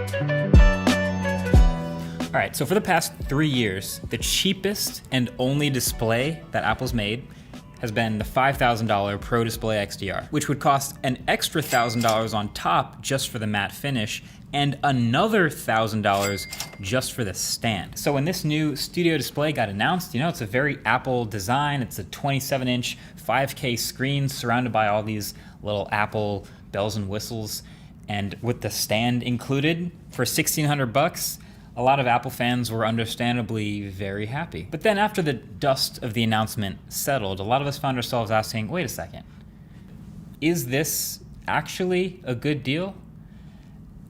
All right, so for the past 3 years, the cheapest and only display that Apple's made has been the $5,000 Pro Display XDR, which would cost an extra $1,000 on top just for the matte finish and another $1,000 just for the stand. So when this new Studio Display got announced, you know, it's a very Apple design. It's a 27-inch 5K screen surrounded by all these little Apple bells and whistles. And with the stand included for $1,600, a lot of Apple fans were understandably very happy. But then after the dust of the announcement settled, a lot of us found ourselves asking, wait a second, is this actually a good deal?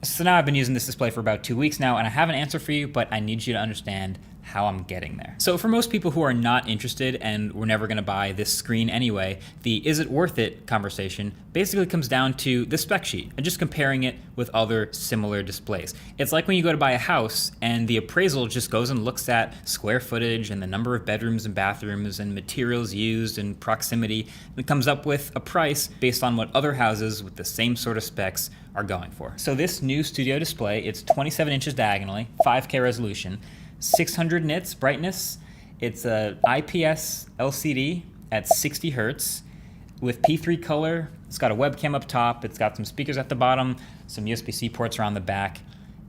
So now I've been using this display for about 2 weeks now, and I have an answer for you, but I need you to understand how I'm getting there. So for most people who are not interested and were never gonna buy this screen anyway, the is it worth it conversation basically comes down to the spec sheet and just comparing it with other similar displays. It's like when you go to buy a house and the appraisal just goes and looks at square footage and the number of bedrooms and bathrooms and materials used and proximity, and comes up with a price based on what other houses with the same sort of specs are going for. So this new Studio Display, it's 27 inches diagonally, 5K resolution, 600 nits brightness. It's a IPS LCD at 60 hertz with P3 color. It's got a webcam up top. It's got some speakers at the bottom, some USB-C ports around the back,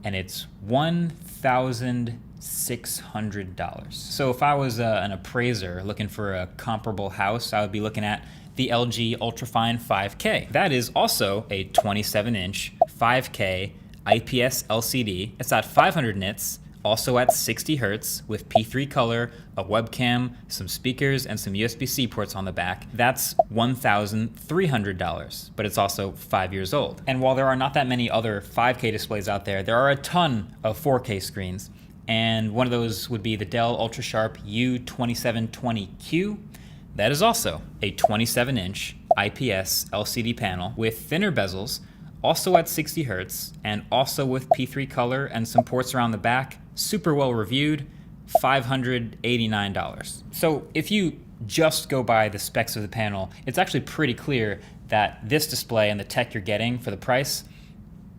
and it's $1,600. So if I was an appraiser looking for a comparable house, I would be looking at the LG Ultrafine 5K. That is also a 27-inch 5K IPS LCD. It's at 500 nits, also at 60 hertz with P3 color, a webcam, some speakers, and some USB-C ports on the back. That's $1,300, but it's also 5 years old. And while there are not that many other 5K displays out there, there are a ton of 4K screens. And one of those would be the Dell UltraSharp U2720Q. That is also a 27-inch IPS LCD panel with thinner bezels, also at 60 hertz, and also with P3 color and some ports around the back. Super well reviewed, $589. So if you just go by the specs of the panel, it's actually pretty clear that this display and the tech you're getting for the price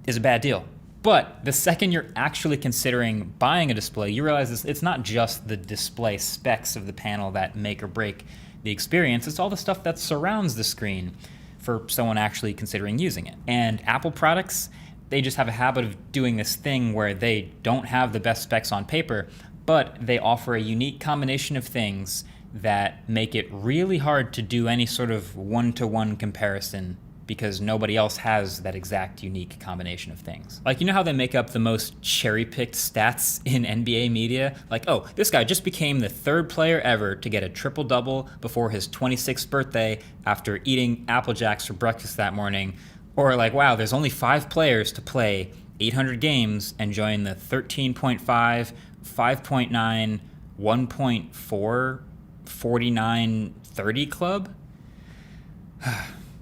is a bad deal. But the second you're actually considering buying a display, you realize it's not just the display specs of the panel that make or break the experience, it's all the stuff that surrounds the screen for someone actually considering using it. And Apple products, they just have a habit of doing this thing where they don't have the best specs on paper, but they offer a unique combination of things that make it really hard to do any sort of one-to-one comparison because nobody else has that exact unique combination of things. Like, you know how they make up the most cherry-picked stats in NBA media? Like, oh, this guy just became the 3rd player ever to get a triple-double before his 26th birthday after eating Apple Jacks for breakfast that morning. Or like, wow, there's only 5 players to play 800 games and join the 13.5, 5.9, 1.4, 49, 30 club?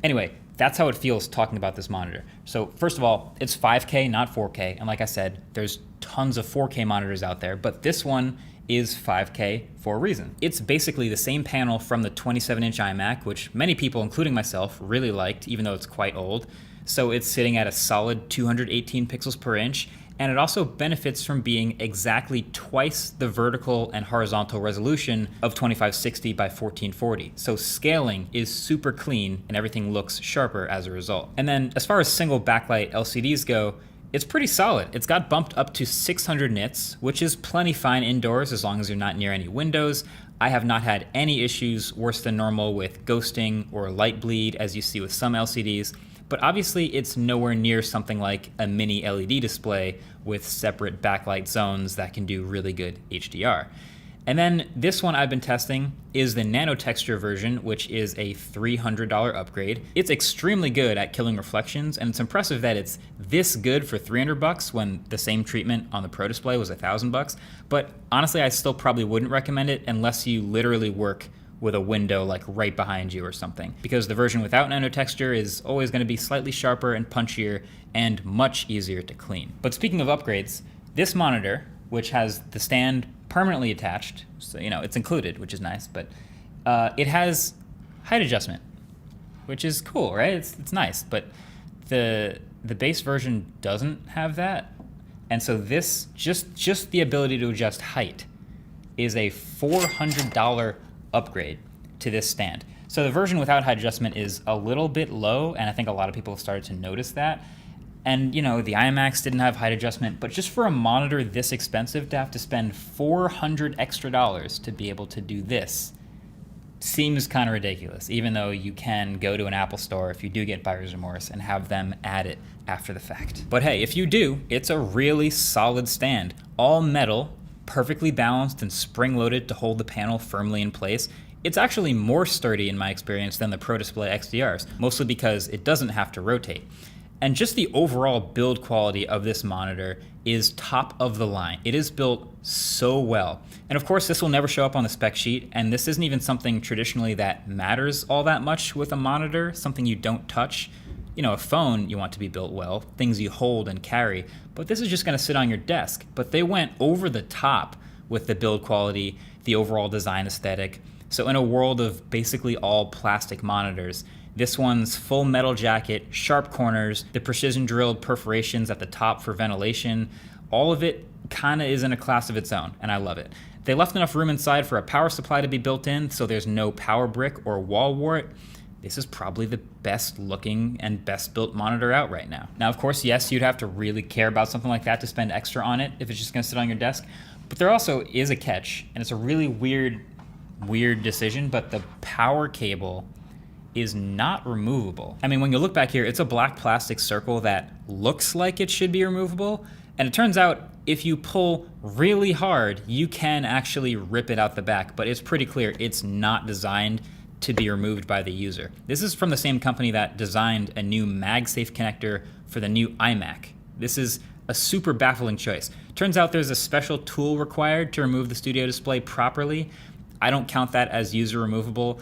Anyway, that's how it feels talking about this monitor. So first of all, it's 5K, not 4K. And like I said, there's tons of 4K monitors out there, but this one is 5K for a reason. It's basically the same panel from the 27-inch iMac, which many people, including myself, really liked, even though it's quite old. So it's sitting at a solid 218 pixels per inch, and it also benefits from being exactly twice the vertical and horizontal resolution of 2560 by 1440. So scaling is super clean and everything looks sharper as a result. And then as far as single backlight LCDs go, it's pretty solid. It's got bumped up to 600 nits, which is plenty fine indoors as long as you're not near any windows. I have not had any issues worse than normal with ghosting or light bleed as you see with some LCDs. But obviously it's nowhere near something like a mini LED display with separate backlight zones that can do really good HDR. And then this one I've been testing is the nano texture version, which is a $300 upgrade. It's extremely good at killing reflections, and it's impressive that it's this good for $300 when the same treatment on the Pro display was $1,000. But honestly, I still probably wouldn't recommend it unless you literally work with a window like right behind you or something, because the version without nano texture is always going to be slightly sharper and punchier and much easier to clean. But speaking of upgrades, this monitor, which has the stand permanently attached, so you know it's included, which is nice, but it has height adjustment, which is cool, right? It's nice, but the base version doesn't have that. And so this, just the ability to adjust height is a $400 upgrade to this stand. So the version without height adjustment is a little bit low, and I think a lot of people have started to notice that. And you know, the iMacs didn't have height adjustment, but just for a monitor this expensive to have to spend $400 extra to be able to do this seems kind of ridiculous, even though you can go to an Apple store if you do get buyer's remorse and have them add it after the fact. But hey, if you do, it's a really solid stand. All metal, perfectly balanced and spring-loaded to hold the panel firmly in place. It's actually more sturdy in my experience than the Pro Display XDRs, mostly because it doesn't have to rotate. And just the overall build quality of this monitor is top of the line. It is built so well. And of course, this will never show up on the spec sheet, and this isn't even something traditionally that matters all that much with a monitor, something you don't touch. You know, a phone you want to be built well, things you hold and carry, but this is just gonna sit on your desk. But they went over the top with the build quality, the overall design aesthetic. So in a world of basically all plastic monitors, this one's full metal jacket, sharp corners, the precision drilled perforations at the top for ventilation, all of it kinda is in a class of its own, and I love it. They left enough room inside for a power supply to be built in, so there's no power brick or wall wart. This is probably the best looking and best built monitor out right now. Now, of course, yes, you'd have to really care about something like that to spend extra on it if it's just gonna sit on your desk, but there also is a catch, and it's a really weird decision, but the power cable is not removable. I mean, when you look back here, it's a black plastic circle that looks like it should be removable, and it turns out if you pull really hard, you can actually rip it out the back, but it's pretty clear it's not designed to be removed by the user. This is from the same company that designed a new MagSafe connector for the new iMac. This is a super baffling choice. Turns out there's a special tool required to remove the Studio Display properly. I don't count that as user removable.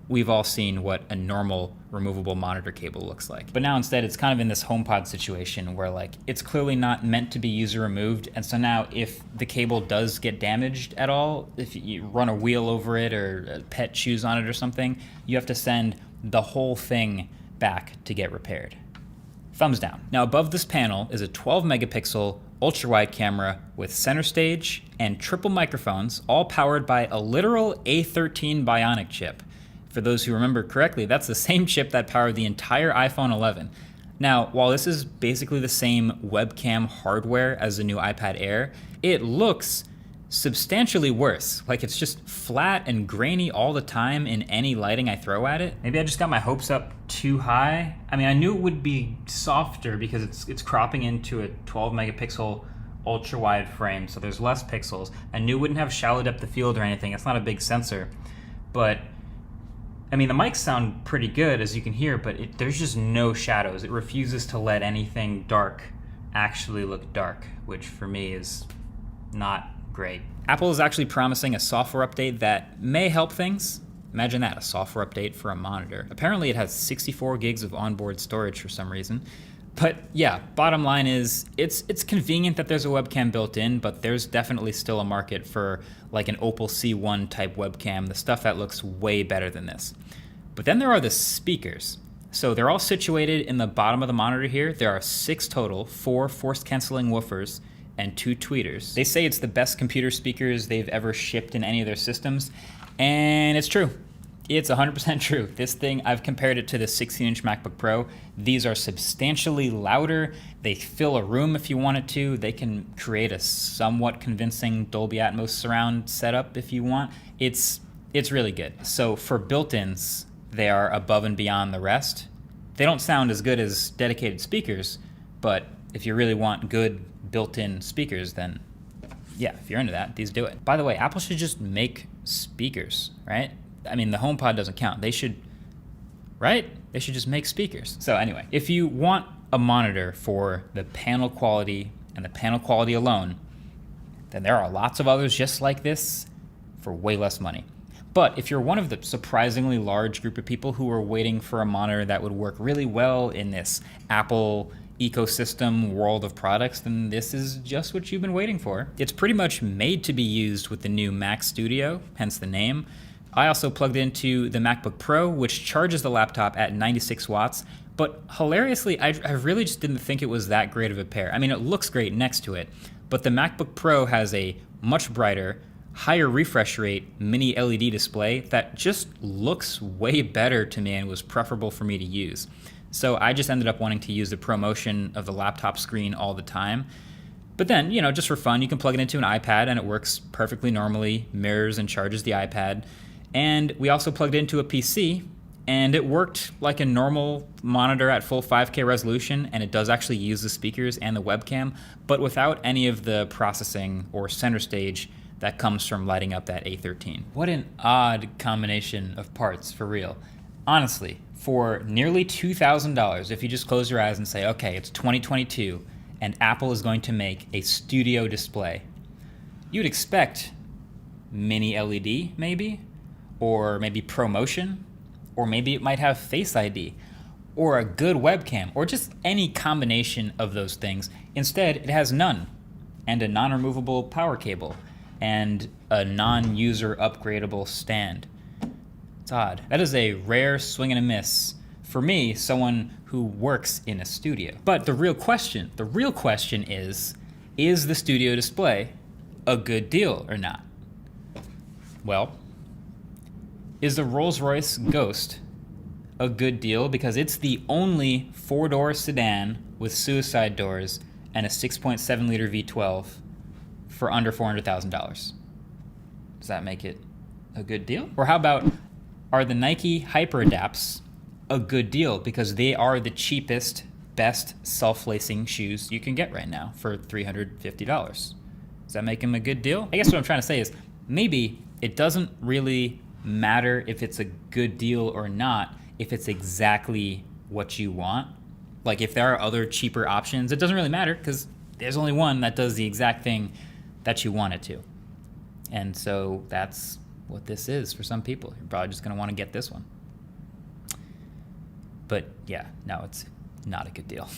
We've all seen what a normal removable monitor cable looks like. But now instead it's kind of in this HomePod situation where like it's clearly not meant to be user removed, and so now if the cable does get damaged at all, if you run a wheel over it or pet chews on it or something, you have to send the whole thing back to get repaired. Thumbs down. Now above this panel is a 12 megapixel ultra-wide camera with center stage and triple microphones, all powered by a literal A13 Bionic chip. For those who remember correctly, that's the same chip that powered the entire iPhone 11. Now, while this is basically the same webcam hardware as the new iPad Air, it looks substantially worse. Like it's just flat and grainy all the time in any lighting I throw at it. Maybe I just got my hopes up too high. I mean, I knew it would be softer because it's cropping into a 12 megapixel ultra wide frame, so there's less pixels. I knew it wouldn't have shallow depth of field or anything. It's not a big sensor, but I mean, the mics sound pretty good, as you can hear, but there's just no shadows. It refuses to let anything dark actually look dark, which for me is not great. Apple is actually promising a software update that may help things. Imagine that, a software update for a monitor. Apparently it has 64 gigs of onboard storage for some reason. But yeah, bottom line is, it's convenient that there's a webcam built in, but there's definitely still a market for like an Opal C1 type webcam, the stuff that looks way better than this. But then there are the speakers. So they're all situated in the bottom of the monitor here. There are 6 total, 4 force canceling woofers and 2 tweeters. They say it's the best computer speakers they've ever shipped in any of their systems, and it's true. It's 100% true. This thing, I've compared it to the 16-inch MacBook Pro. These are substantially louder. They fill a room if you wanted to. They can create a somewhat convincing Dolby Atmos surround setup if you want. It's really good. So for built-ins, they are above and beyond the rest. They don't sound as good as dedicated speakers, but if you really want good built-in speakers, then yeah, if you're into that, these do it. By the way, Apple should just make speakers, right? I mean, the HomePod doesn't count. They should, right? They should just make speakers. So anyway, if you want a monitor for the panel quality and the panel quality alone, then there are lots of others just like this for way less money. But if you're one of the surprisingly large group of people who are waiting for a monitor that would work really well in this Apple ecosystem world of products, then this is just what you've been waiting for. It's pretty much made to be used with the new Mac Studio, hence the name. I also plugged into the MacBook Pro, which charges the laptop at 96 watts, But hilariously, I really just didn't think it was that great of a pair. I mean, it looks great next to it, but the MacBook Pro has a much brighter, higher refresh rate mini LED display that just looks way better to me and was preferable for me to use. So I just ended up wanting to use the ProMotion of the laptop screen all the time. But then, just for fun, you can plug it into an iPad and it works perfectly normally, mirrors and charges the iPad. And we also plugged it into a PC, and it worked like a normal monitor at full 5K resolution, and it does actually use the speakers and the webcam, but without any of the processing or center stage that comes from lighting up that A13. What an odd combination of parts, for real. Honestly, for nearly $2,000, if you just close your eyes and say, okay, it's 2022, and Apple is going to make a Studio Display, you'd expect mini LED, maybe? Or maybe ProMotion? Or maybe it might have Face ID, or a good webcam, or just any combination of those things. Instead, it has none, and a non-removable power cable, and a non-user upgradable stand. It's odd. That is a rare swing and a miss for me, someone who works in a studio. But the real question is the Studio Display a good deal or not? Well, is the Rolls-Royce Ghost a good deal because it's the only four-door sedan with suicide doors and a 6.7-liter V12 for under $400,000? Does that make it a good deal? Or how about, are the Nike HyperAdapts a good deal because they are the cheapest, best self-lacing shoes you can get right now for $350? Does that make them a good deal? I guess what I'm trying to say is maybe it doesn't really matter if it's a good deal or not if it's exactly what you want. Like if there are other cheaper options, it doesn't really matter because there's only one that does the exact thing that you want it to. And so that's what this is for some people. You're probably just going to want to get this one. But yeah, no, it's not a good deal.